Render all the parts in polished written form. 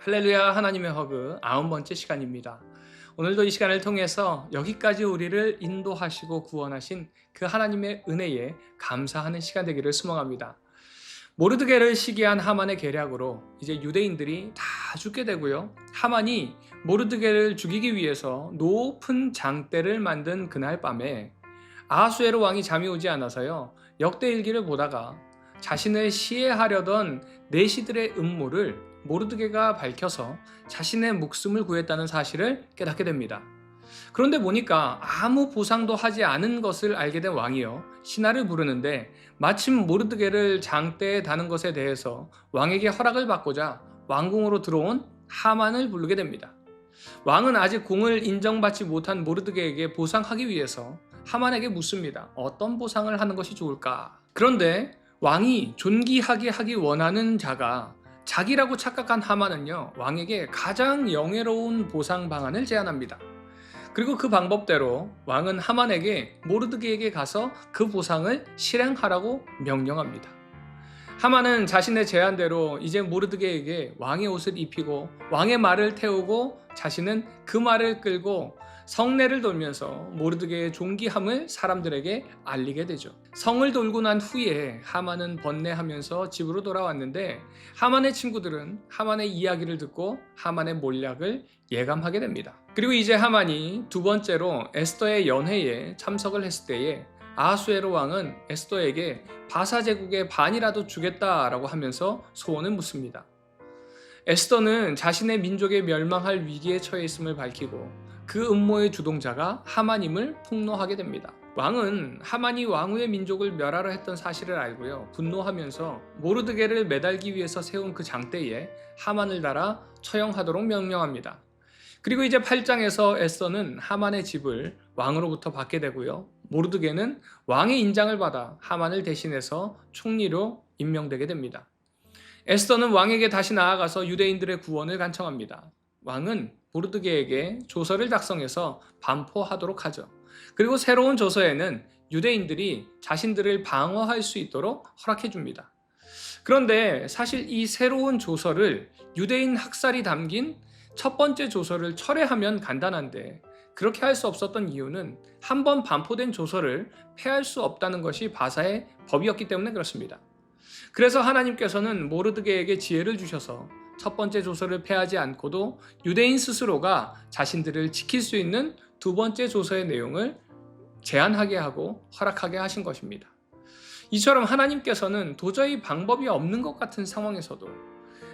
할렐루야. 하나님의 허그 9번째 시간입니다. 오늘도 이 시간을 통해서 여기까지 우리를 인도하시고 구원하신 그 하나님의 은혜에 감사하는 시간 되기를 소망합니다. 모르드게를 시기한 하만의 계략으로 이제 유대인들이 다 죽게 되고요. 하만이 모르드게를 죽이기 위해서 높은 장대를 만든 그날 밤에 아하수에로 왕이 잠이 오지 않아서요. 역대일기를 보다가 자신을 시해하려던 내시들의 음모를 모르드게가 밝혀서 자신의 목숨을 구했다는 사실을 깨닫게 됩니다. 그런데 보니까 아무 보상도 하지 않은 것을 알게 된 왕이요. 신하를 부르는데 마침 모르드게를 장대에 다는 것에 대해서 왕에게 허락을 받고자 왕궁으로 들어온 하만을 부르게 됩니다. 왕은 아직 공을 인정받지 못한 모르드게에게 보상하기 위해서 하만에게 묻습니다. 어떤 보상을 하는 것이 좋을까? 그런데 왕이 존귀하게 하기 원하는 자가 자기라고 착각한 하만은요, 왕에게 가장 영예로운 보상 방안을 제안합니다. 그리고 그 방법대로 왕은 하만에게 모르드게에게 가서 그 보상을 실행하라고 명령합니다. 하만은 자신의 제안대로 이제 모르드게에게 왕의 옷을 입히고 왕의 말을 태우고 자신은 그 말을 끌고 성내를 돌면서 모르드게의 존귀함을 사람들에게 알리게 되죠. 성을 돌고 난 후에 하만은 번뇌하면서 집으로 돌아왔는데 하만의 친구들은 하만의 이야기를 듣고 하만의 몰약을 예감하게 됩니다. 그리고 이제 하만이 두 번째로 에스더의 연회에 참석을 했을 때에 아하수에로 왕은 에스더에게 바사 제국의 반이라도 주겠다라고 하면서 소원을 묻습니다. 에스더는 자신의 민족의 멸망할 위기에 처해 있음을 밝히고 그 음모의 주동자가 하만임을 폭로하게 됩니다. 왕은 하만이 왕후의 민족을 멸하려 했던 사실을 알고요. 분노하면서 모르드게를 매달기 위해서 세운 그 장대에 하만을 달아 처형하도록 명령합니다. 그리고 이제 8장에서 에스더는 하만의 집을 왕으로부터 받게 되고요. 모르드게는 왕의 인장을 받아 하만을 대신해서 총리로 임명되게 됩니다. 에스더는 왕에게 다시 나아가서 유대인들의 구원을 간청합니다. 왕은 모르드게에게 조서를 작성해서 반포하도록 하죠. 그리고 새로운 조서에는 유대인들이 자신들을 방어할 수 있도록 허락해 줍니다. 그런데 사실 이 새로운 조서를 유대인 학살이 담긴 첫 번째 조서를 철회하면 간단한데 그렇게 할 수 없었던 이유는 한 번 반포된 조서를 폐할 수 없다는 것이 바사의 법이었기 때문에 그렇습니다. 그래서 하나님께서는 모르드게에게 지혜를 주셔서 첫 번째 조서를 폐하지 않고도 유대인 스스로가 자신들을 지킬 수 있는 두 번째 조서의 내용을 제안하게 하고 허락하게 하신 것입니다. 이처럼 하나님께서는 도저히 방법이 없는 것 같은 상황에서도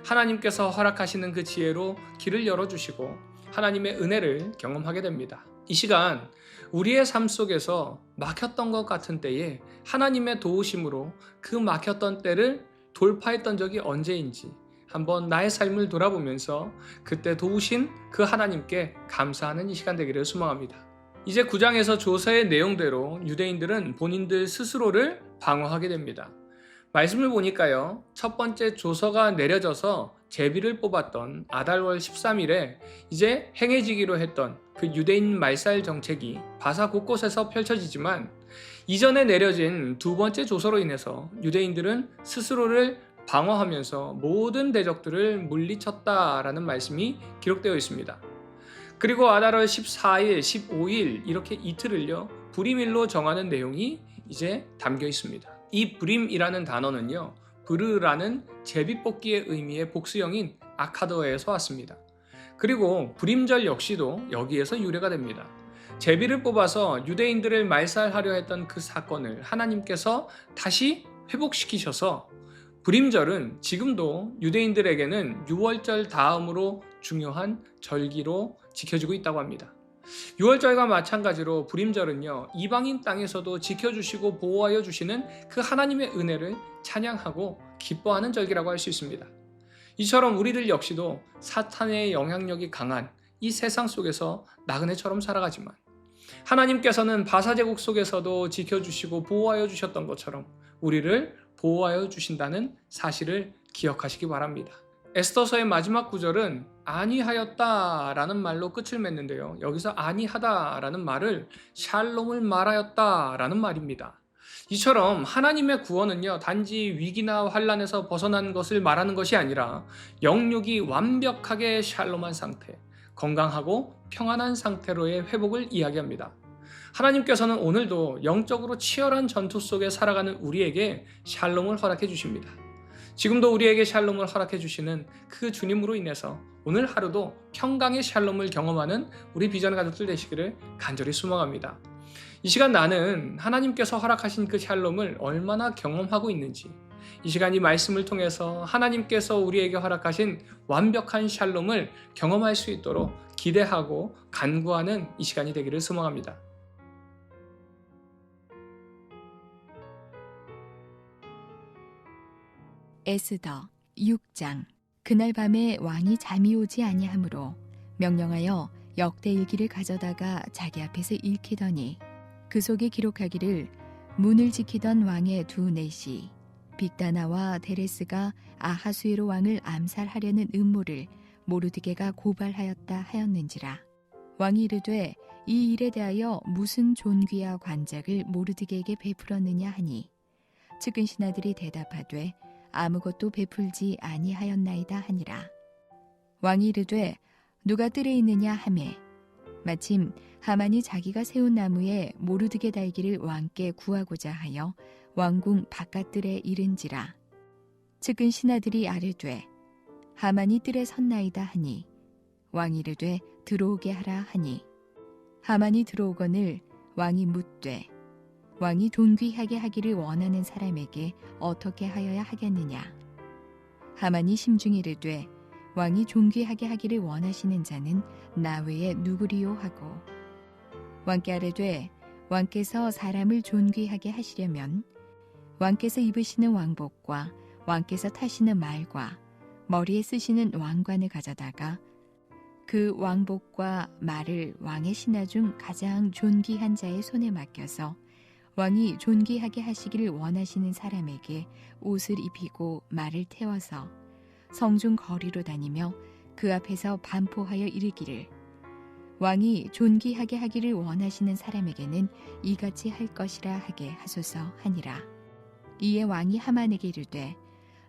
하나님께서 허락하시는 그 지혜로 길을 열어주시고 하나님의 은혜를 경험하게 됩니다. 이 시간 우리의 삶 속에서 막혔던 것 같은 때에 하나님의 도우심으로 그 막혔던 때를 돌파했던 적이 언제인지 한번 나의 삶을 돌아보면서 그때 도우신 그 하나님께 감사하는 이 시간 되기를 소망합니다. 이제 9장에서 조서의 내용대로 유대인들은 본인들 스스로를 방어하게 됩니다. 말씀을 보니까요, 첫 번째 조서가 내려져서 제비를 뽑았던 아달월 13일에 이제 행해지기로 했던 그 유대인 말살 정책이 바사 곳곳에서 펼쳐지지만 이전에 내려진 두 번째 조서로 인해서 유대인들은 스스로를 방어하면서 모든 대적들을 물리쳤다라는 말씀이 기록되어 있습니다. 그리고 아달월 14일, 15일 이렇게 이틀을요, 불임일로 정하는 내용이 이제 담겨 있습니다. 이 불임이라는 단어는요, 브르라는 제비뽑기의 의미의 복수형인 아카더에서 왔습니다. 그리고 불임절 역시도 여기에서 유래가 됩니다. 제비를 뽑아서 유대인들을 말살하려 했던 그 사건을 하나님께서 다시 회복시키셔서 불임절은 지금도 유대인들에게는 유월절 다음으로 중요한 절기로 지켜지고 있다고 합니다. 유월절과 마찬가지로 불임절은요, 이방인 땅에서도 지켜주시고 보호하여 주시는 그 하나님의 은혜를 찬양하고 기뻐하는 절기라고 할 수 있습니다. 이처럼 우리들 역시도 사탄의 영향력이 강한 이 세상 속에서 나그네처럼 살아가지만 하나님께서는 바사제국 속에서도 지켜주시고 보호하여 주셨던 것처럼 우리를 보호하여 주신다는 사실을 기억하시기 바랍니다. 에스더서의 마지막 구절은 아니하였다라는 말로 끝을 맺는데요. 여기서 아니하다라는 말을 샬롬을 말하였다라는 말입니다. 이처럼 하나님의 구원은요, 단지 위기나 환란에서 벗어난 것을 말하는 것이 아니라 영육이 완벽하게 샬롬한 상태, 건강하고 평안한 상태로의 회복을 이야기합니다. 하나님께서는 오늘도 영적으로 치열한 전투 속에 살아가는 우리에게 샬롬을 허락해 주십니다. 지금도 우리에게 샬롬을 허락해 주시는 그 주님으로 인해서 오늘 하루도 평강의 샬롬을 경험하는 우리 비전 가족들 되시기를 간절히 소망합니다. 이 시간 나는 하나님께서 허락하신 그 샬롬을 얼마나 경험하고 있는지, 이 시간 이 말씀을 통해서 하나님께서 우리에게 허락하신 완벽한 샬롬을 경험할 수 있도록 기대하고 간구하는 이 시간이 되기를 소망합니다. 에스더 6장. 그날 밤에 왕이 잠이 오지 아니하므로 명령하여 역대일기를 가져다가 자기 앞에서 읽히더니 그 속에 기록하기를 문을 지키던 왕의 두 내시 빅다나와 데레스가 아하수에로 왕을 암살하려는 음모를 모르드게가 고발하였다 하였는지라. 왕이 이르되 이 일에 대하여 무슨 존귀와 관작을 모르드게에게 베풀었느냐 하니 측근 신하들이 대답하되 아무것도 베풀지 아니하였나이다 하니라. 왕이 이르되 누가 뜰에 있느냐 하매 마침 하만이 자기가 세운 나무에 모르드게 달기를 왕께 구하고자 하여 왕궁 바깥뜰에 이른지라. 측근 신하들이 아뢰되 하만이 뜰에 섰나이다 하니 왕이 이르되 들어오게 하라 하니 하만이 들어오거늘 왕이 묻되 왕이 존귀하게 하기를 원하는 사람에게 어떻게 하여야 하겠느냐. 하만이 심중에 이르되 왕이 존귀하게 하기를 원하시는 자는 나 외에 누구리요 하고 왕께 아뢰되 왕께서 사람을 존귀하게 하시려면 왕께서 입으시는 왕복과 왕께서 타시는 말과 머리에 쓰시는 왕관을 가져다가 그 왕복과 말을 왕의 신하 중 가장 존귀한 자의 손에 맡겨서 왕이 존귀하게 하시기를 원하시는 사람에게 옷을 입히고 말을 태워서 성중 거리로 다니며 그 앞에서 반포하여 이르기를 왕이 존귀하게 하기를 원하시는 사람에게는 이같이 할 것이라 하게 하소서 하니라. 이에 왕이 하만에게 이르되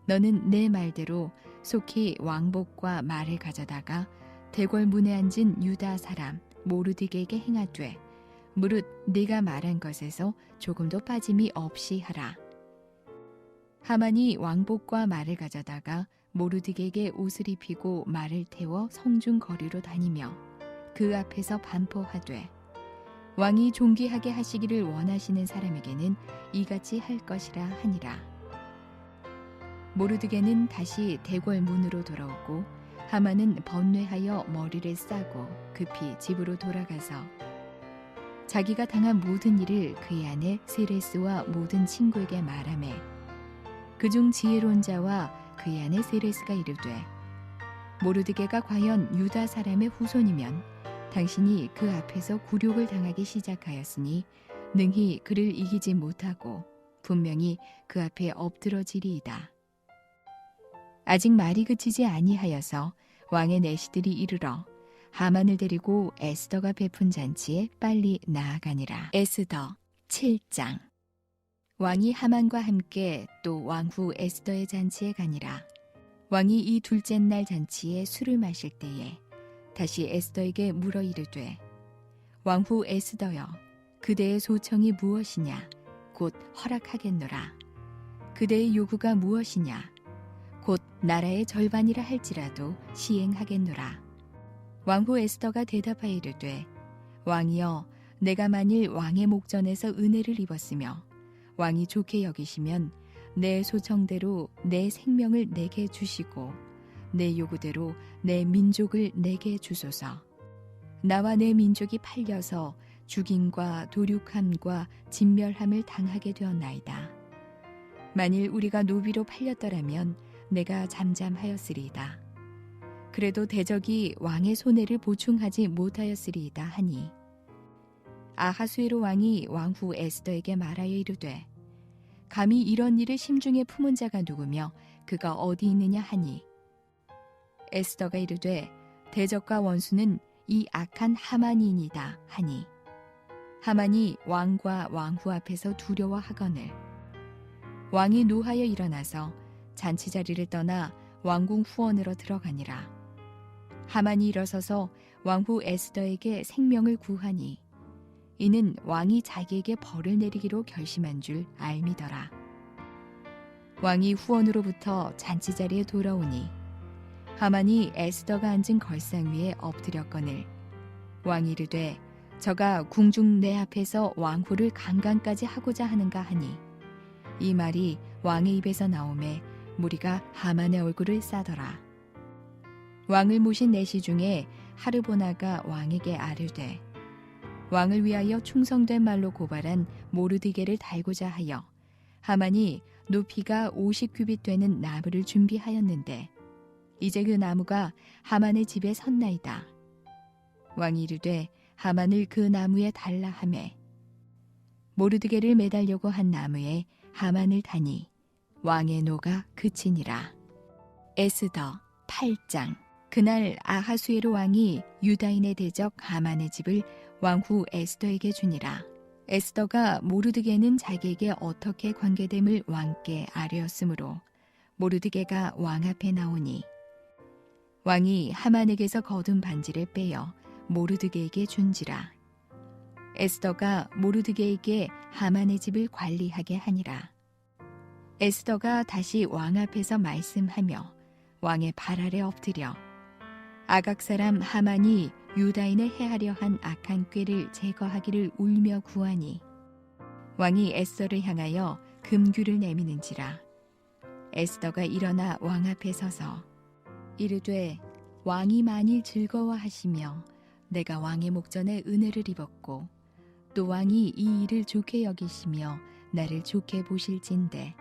너는 내 말대로 속히 왕복과 말을 가져다가 대궐 문에 앉은 유다 사람 모르드게에게 행하되 무릇 네가 말한 것에서 조금도 빠짐이 없이 하라. 하만이 왕복과 말을 가져다가 모르드게에게 옷을 입히고 말을 태워 성중 거리로 다니며 그 앞에서 반포하되 왕이 존귀하게 하시기를 원하시는 사람에게는 이같이 할 것이라 하니라. 모르드게는 다시 대궐 문으로 돌아오고 하만은 번뇌하여 머리를 싸고 급히 집으로 돌아가서 자기가 당한 모든 일을 그의 아내 세레스와 모든 친구에게 말하매 그중 지혜로운 자와 그의 아내 세레스가 이르되 모르드게가 과연 유다 사람의 후손이면 당신이 그 앞에서 굴욕을 당하기 시작하였으니 능히 그를 이기지 못하고 분명히 그 앞에 엎드러지리이다. 아직 말이 그치지 아니하여서 왕의 내시들이 이르러 하만을 데리고 에스더가 베푼 잔치에 빨리 나아가니라. 에스더 7장. 왕이 하만과 함께 또 왕후 에스더의 잔치에 가니라. 왕이 이 둘째 날 잔치에 술을 마실 때에 다시 에스더에게 물어 이르되 왕후 에스더여 그대의 소청이 무엇이냐 곧 허락하겠노라. 그대의 요구가 무엇이냐 곧 나라의 절반이라 할지라도 시행하겠노라. 왕후 에스더가 대답하여 이르되 왕이여 내가 만일 왕의 목전에서 은혜를 입었으며 왕이 좋게 여기시면 내 소청대로 내 생명을 내게 주시고 내 요구대로 내 민족을 내게 주소서. 나와 내 민족이 팔려서 죽임과 도륙함과 진멸함을 당하게 되었나이다. 만일 우리가 노비로 팔렸더라면 내가 잠잠하였으리이다. 그래도 대적이 왕의 손해를 보충하지 못하였으리이다 하니 아하수에로 왕이 왕후 에스더에게 말하여 이르되 감히 이런 일을 심중에 품은 자가 누구며 그가 어디 있느냐 하니 에스더가 이르되 대적과 원수는 이 악한 하만이니이다 하니 하만이 왕과 왕후 앞에서 두려워하거늘 왕이 노하여 일어나서 잔치 자리를 떠나 왕궁 후원으로 들어가니라. 하만이 일어서서 왕후 에스더에게 생명을 구하니 이는 왕이 자기에게 벌을 내리기로 결심한 줄 알미더라. 왕이 후원으로부터 잔치 자리에 돌아오니 하만이 에스더가 앉은 걸상 위에 엎드렸거늘 왕이 이르되 저가 궁중 내 앞에서 왕후를 강간까지 하고자 하는가 하니 이 말이 왕의 입에서 나오매 무리가 하만의 얼굴을 싸더라. 왕을 모신 내시 중에 하르보나가 왕에게 아뢰되 왕을 위하여 충성된 말로 고발한 모르드게를 달고자 하여 하만이 높이가 50규빗 되는 나무를 준비하였는데 이제 그 나무가 하만의 집에 섰나이다. 왕이 이르되 하만을 그 나무에 달라 하매 모르드게를 매달려고 한 나무에 하만을 다니 왕의 노가 그치니라. 에스더 8장. 그날 아하수에로 왕이 유다인의 대적 하만의 집을 왕후 에스더에게 주니라. 에스더가 모르드게는 자기에게 어떻게 관계됨을 왕께 아뢰었으므로 모르드게가 왕 앞에 나오니 왕이 하만에게서 거둔 반지를 빼어 모르드게에게 준지라. 에스더가 모르드게에게 하만의 집을 관리하게 하니라. 에스더가 다시 왕 앞에서 말씀하며 왕의 발 아래 엎드려 아각 사람 하만이 유다인을 해하려 한 악한 꾀를 제거하기를 울며 구하니 왕이 에스더를 향하여 금규를 내미는지라. 에스더가 일어나 왕 앞에 서서 이르되 왕이 만일 즐거워하시며 내가 왕의 목전에 은혜를 입었고 또 왕이 이 일을 좋게 여기시며 나를 좋게 보실진대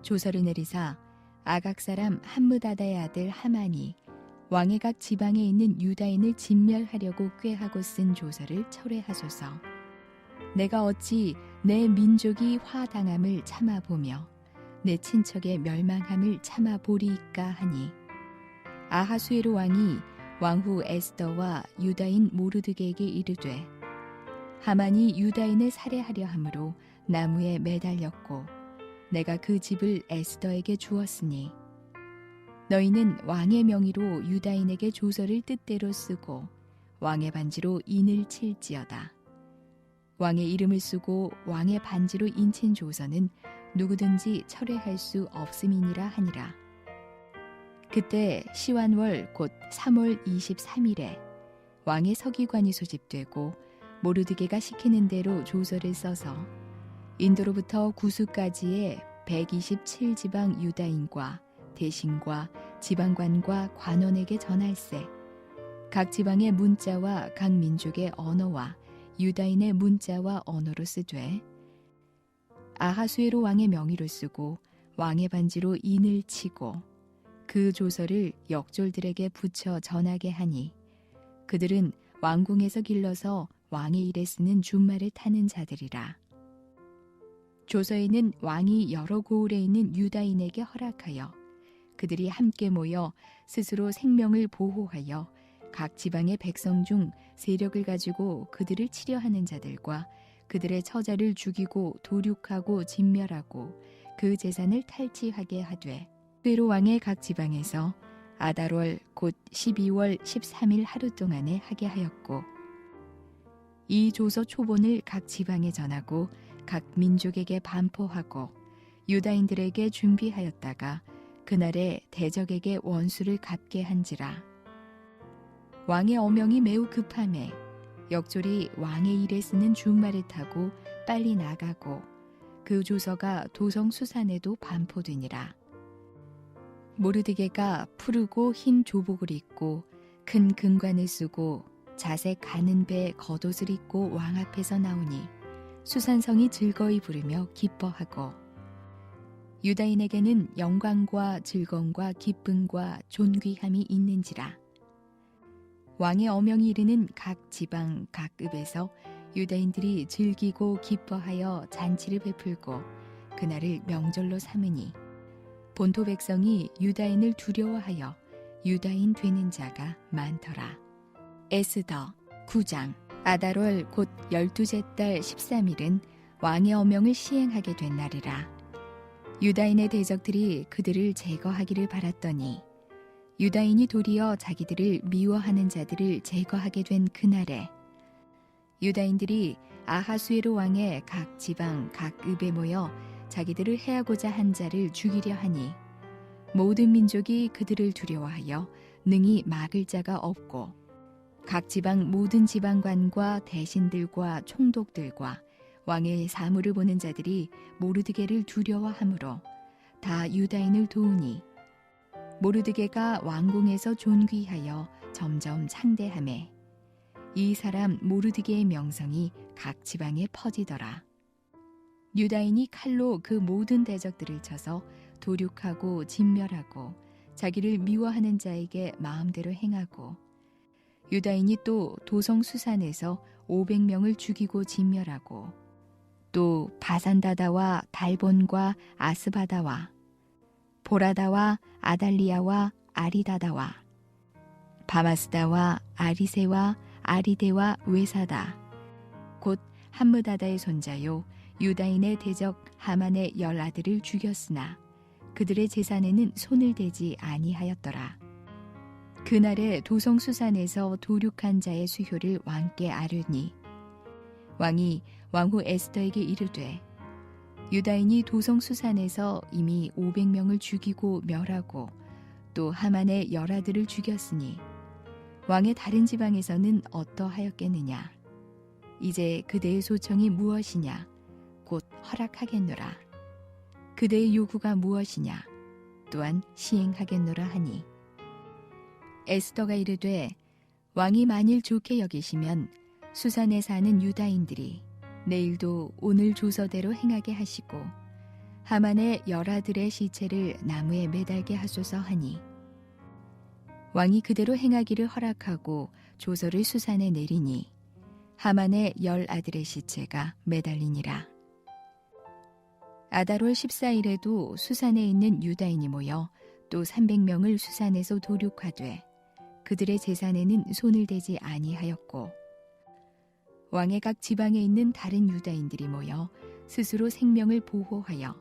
조서를 내리사 아각 사람 함므다다의 아들 하만이 왕의 각 지방에 있는 유다인을 진멸하려고 꾀하고 쓴 조서를 철회하소서. 내가 어찌 내 민족이 화당함을 참아보며 내 친척의 멸망함을 참아보리이까 하니 아하수에로 왕이 왕후 에스더와 유다인 모르드게에게 이르되 하만이 유다인을 살해하려 함으로 나무에 매달렸고 내가 그 집을 에스더에게 주었으니 너희는 왕의 명의로 유다인에게 조서를 뜻대로 쓰고 왕의 반지로 인을 칠지어다. 왕의 이름을 쓰고 왕의 반지로 인친 조서는 누구든지 철회할 수 없음이니라 하니라. 그때 시완월 곧 3월 23일에 왕의 서기관이 소집되고 모르드게가 시키는 대로 조서를 써서 인도로부터 구수까지의 127지방 유다인과 대신과 지방관과 관원에게 전할세. 각 지방의 문자와 각 민족의 언어와 유다인의 문자와 언어로 쓰되 아하수에로 왕의 명의로 쓰고 왕의 반지로 인을 치고 그 조서를 역졸들에게 붙여 전하게 하니 그들은 왕궁에서 길러서 왕의 일에 쓰는 준말을 타는 자들이라. 조서에는 왕이 여러 고을에 있는 유다인에게 허락하여 그들이 함께 모여 스스로 생명을 보호하여 각 지방의 백성 중 세력을 가지고 그들을 치려하는 자들과 그들의 처자를 죽이고 도륙하고 진멸하고 그 재산을 탈취하게 하되 회로 왕의 각 지방에서 아달월 곧 12월 13일 하루 동안에 하게 하였고 이 조서 초본을 각 지방에 전하고 각 민족에게 반포하고 유다인들에게 준비하였다가 그날에 대적에게 원수를 갚게 한지라. 왕의 어명이 매우 급함에 역졸이 왕의 일에 쓰는 준말을 타고 빨리 나가고 그 조서가 도성 수산에도 반포되니라. 모르드게가 푸르고 흰 조복을 입고 큰 금관을 쓰고 자색 가는 배 겉옷을 입고 왕 앞에서 나오니 수산성이 즐거이 부르며 기뻐하고 유다인에게는 영광과 즐거움과 기쁨과 존귀함이 있는지라. 왕의 어명이 이르는 각 지방 각 읍에서 유다인들이 즐기고 기뻐하여 잔치를 베풀고 그날을 명절로 삼으니 본토 백성이 유다인을 두려워하여 유다인 되는 자가 많더라. 에스더 9장. 아달월 곧 12째 달 13일은 왕의 어명을 시행하게 된 날이라. 유다인의 대적들이 그들을 제거하기를 바랐더니 유다인이 도리어 자기들을 미워하는 자들을 제거하게 된 그날에 유다인들이 아하수에로 왕의 각 지방 각 읍에 모여 자기들을 해하고자 한 자를 죽이려 하니 모든 민족이 그들을 두려워하여 능히 막을 자가 없고 각 지방 모든 지방관과 대신들과 총독들과 왕의 사물을 보는 자들이 모르드게를 두려워하므로 다 유다인을 도우니 모르드게가 왕궁에서 존귀하여 점점 창대하매 이 사람 모르드게의 명성이 각 지방에 퍼지더라. 유다인이 칼로 그 모든 대적들을 쳐서 도륙하고 진멸하고 자기를 미워하는 자에게 마음대로 행하고 유다인이 또 도성 수산에서 500명을 죽이고 진멸하고 또 바산다다와 달본과 아스바다와 보라다와 아달리아와 아리다다와 바마스다와 아리세와 아리데와 외사다 곧 함므다다의 손자요 유다인의 대적 하만의 10아들을 죽였으나 그들의 재산에는 손을 대지 아니하였더라. 그날에 도성 수산에서 도륙한 자의 수효를 왕께 아뢰니 왕이 왕후 에스더에게 이르되 유다인이 도성 수산에서 이미 500명을 죽이고 멸하고 또 하만의 10아들을 죽였으니 왕의 다른 지방에서는 어떠하였겠느냐. 이제 그대의 소청이 무엇이냐. 곧 허락하겠노라. 그대의 요구가 무엇이냐. 또한 시행하겠노라 하니 에스더가 이르되 왕이 만일 좋게 여기시면 수산에 사는 유다인들이 내일도 오늘 조서대로 행하게 하시고 하만의 10아들의 시체를 나무에 매달게 하소서 하니 왕이 그대로 행하기를 허락하고 조서를 수산에 내리니 하만의 10아들의 시체가 매달리니라. 아달월 14일에도 수산에 있는 유다인이 모여 또 300명을 수산에서 도륙하되 그들의 재산에는 손을 대지 아니하였고 왕의 각 지방에 있는 다른 유다인들이 모여 스스로 생명을 보호하여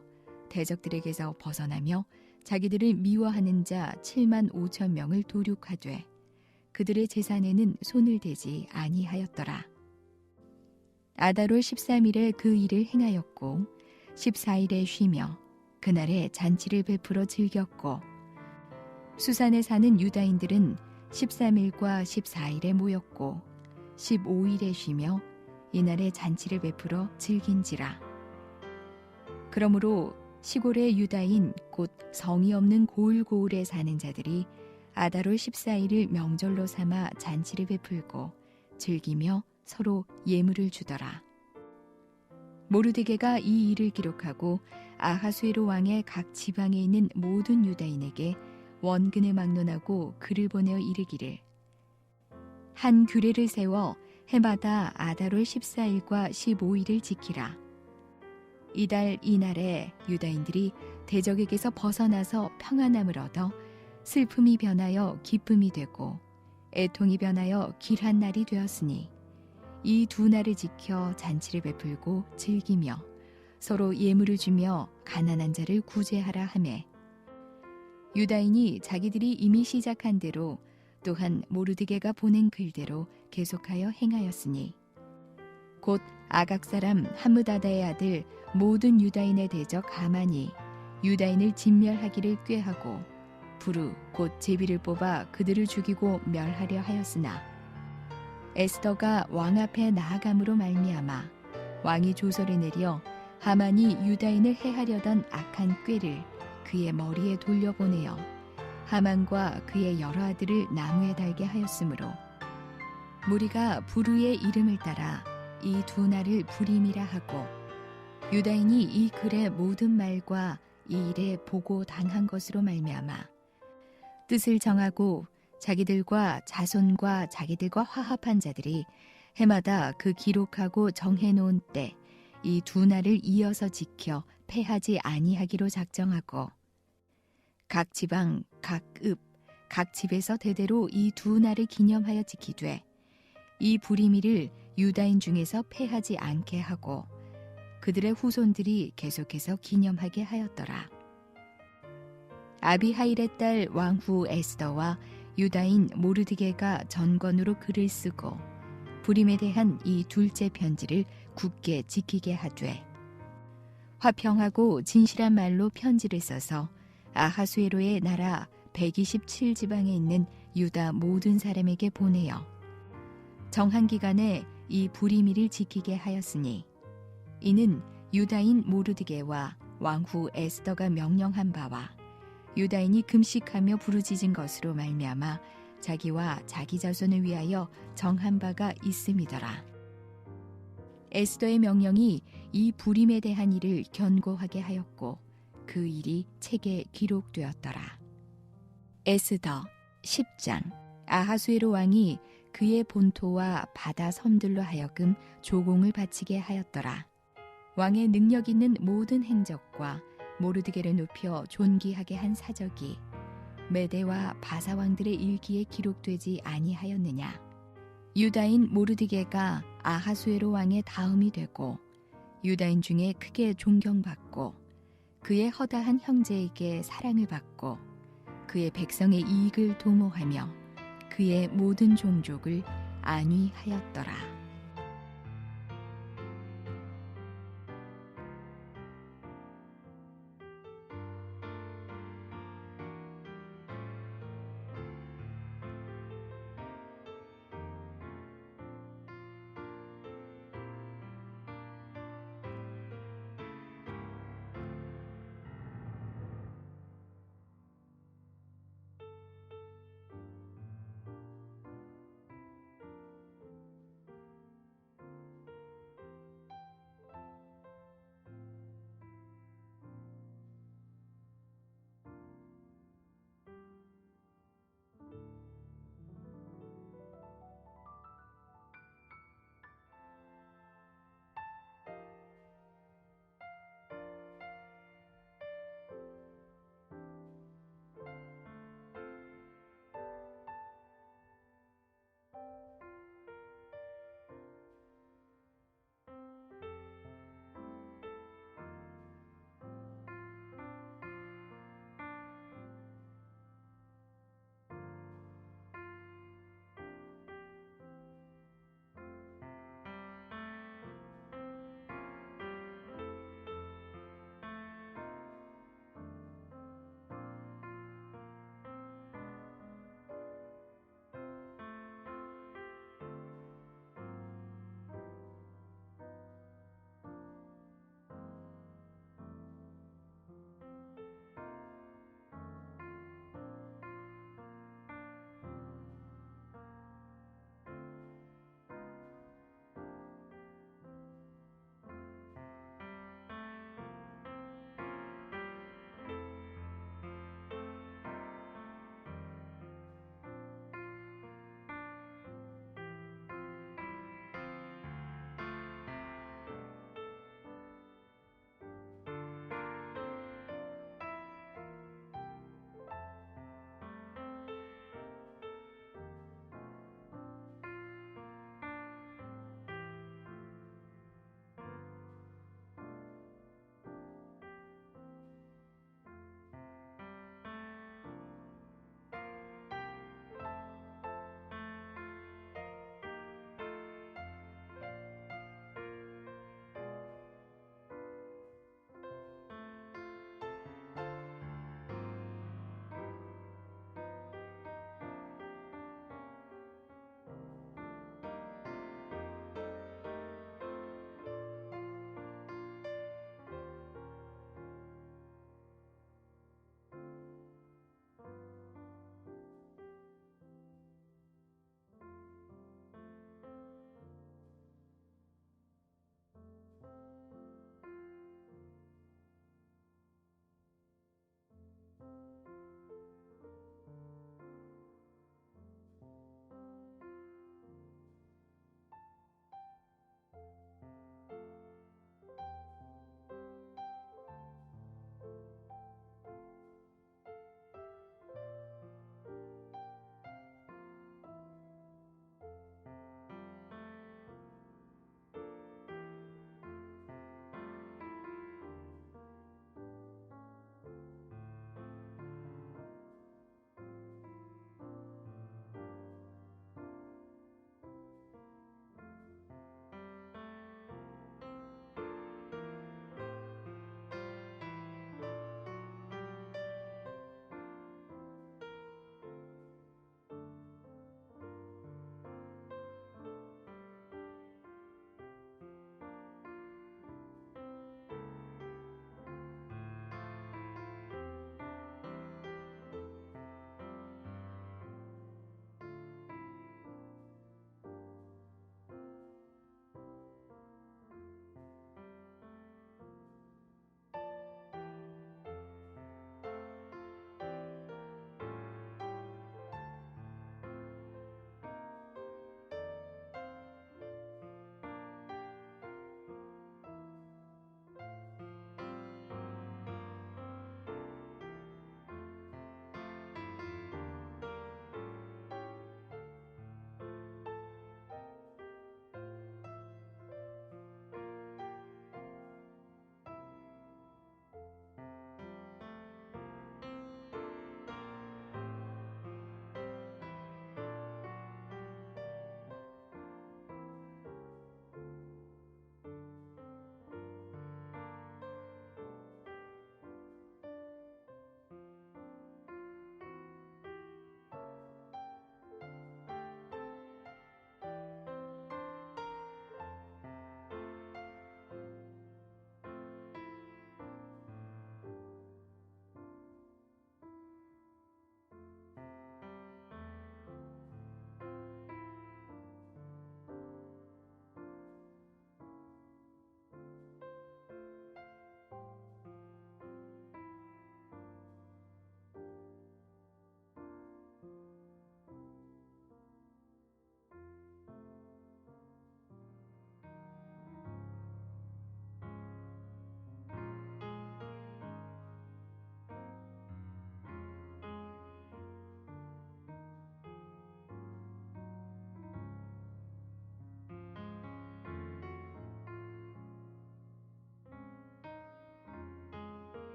대적들에게서 벗어나며 자기들을 미워하는 자 7만 5천 명을 도륙하되 그들의 재산에는 손을 대지 아니하였더라. 아달월 13일에 그 일을 행하였고 14일에 쉬며 그날에 잔치를 베풀어 즐겼고 수산에 사는 유다인들은 13일과 14일에 모였고 15일에 쉬며 이날에 잔치를 베풀어 즐긴지라. 그러므로 시골의 유다인 곧 성이 없는 고을고을에 사는 자들이 아달월 14일을 명절로 삼아 잔치를 베풀고 즐기며 서로 예물을 주더라. 모르드게가 이 일을 기록하고 아하수에로 왕의 각 지방에 있는 모든 유다인에게 원근을 막론하고 글을 보내어 이르기를 한 규례를 세워 해마다 아달월 14일과 15일을 지키라. 이달 이날에 유다인들이 대적에게서 벗어나서 평안함을 얻어 슬픔이 변하여 기쁨이 되고 애통이 변하여 길한 날이 되었으니 이 두 날을 지켜 잔치를 베풀고 즐기며 서로 예물을 주며 가난한 자를 구제하라 하매 유다인이 자기들이 이미 시작한 대로 또한 모르드게가 보낸 글대로 계속하여 행하였으니 곧 아각 사람 함므다다의 아들 모든 유다인의 대적 하만이 유다인을 진멸하기를 꾀하고 부르 곧 제비를 뽑아 그들을 죽이고 멸하려 하였으나 에스더가 왕 앞에 나아감으로 말미암아 왕이 조서를 내려 하만이 유다인을 해하려던 악한 꾀를 그의 머리에 돌려보내어 하만과 그의 여러 아들을 나무에 달게 하였으므로 무리가 부르의 이름을 따라 이 두 날을 부림이라 하고 유다인이 이 글의 모든 말과 이 일에 보고 당한 것으로 말미암아 뜻을 정하고 자기들과 자손과 자기들과 화합한 자들이 해마다 그 기록하고 정해놓은 때 이 두 날을 이어서 지켜 패하지 아니하기로 작정하고 각 지방, 각 읍, 각 집에서 대대로 이 두 날을 기념하여 지키되 이 부리미를 유다인 중에서 패하지 않게 하고 그들의 후손들이 계속해서 기념하게 하였더라. 아비하일의 딸 왕후 에스더와 유다인 모르드게가 전권으로 글을 쓰고 부림에 대한 이 둘째 편지를 굳게 지키게 하되 화평하고 진실한 말로 편지를 써서 아하수에로의 나라 127지방에 있는 유다 모든 사람에게 보내어 정한 기간에 이 부리미를 지키게 하였으니 이는 유다인 모르드게와 왕후 에스더가 명령한 바와 유다인이 금식하며 부르짖은 것으로 말미암아 자기와 자기 자손을 위하여 정한 바가 있음이더라. 에스더의 명령이 이 부림에 대한 일을 견고하게 하였고 그 일이 책에 기록되었더라. 에스더 10장. 아하수에로 왕이 그의 본토와 바다 섬들로 하여금 조공을 바치게 하였더라. 왕의 능력 있는 모든 행적과 모르드게를 높여 존귀하게 한 사적이 메대와 바사 왕들의 일기에 기록되지 아니하였느냐. 유다인 모르드게가 아하수에로 왕의 다음이 되고 유다인 중에 크게 존경받고 그의 허다한 형제에게 사랑을 받고 그의 백성의 이익을 도모하며 그의 모든 종족을 안위하였더라.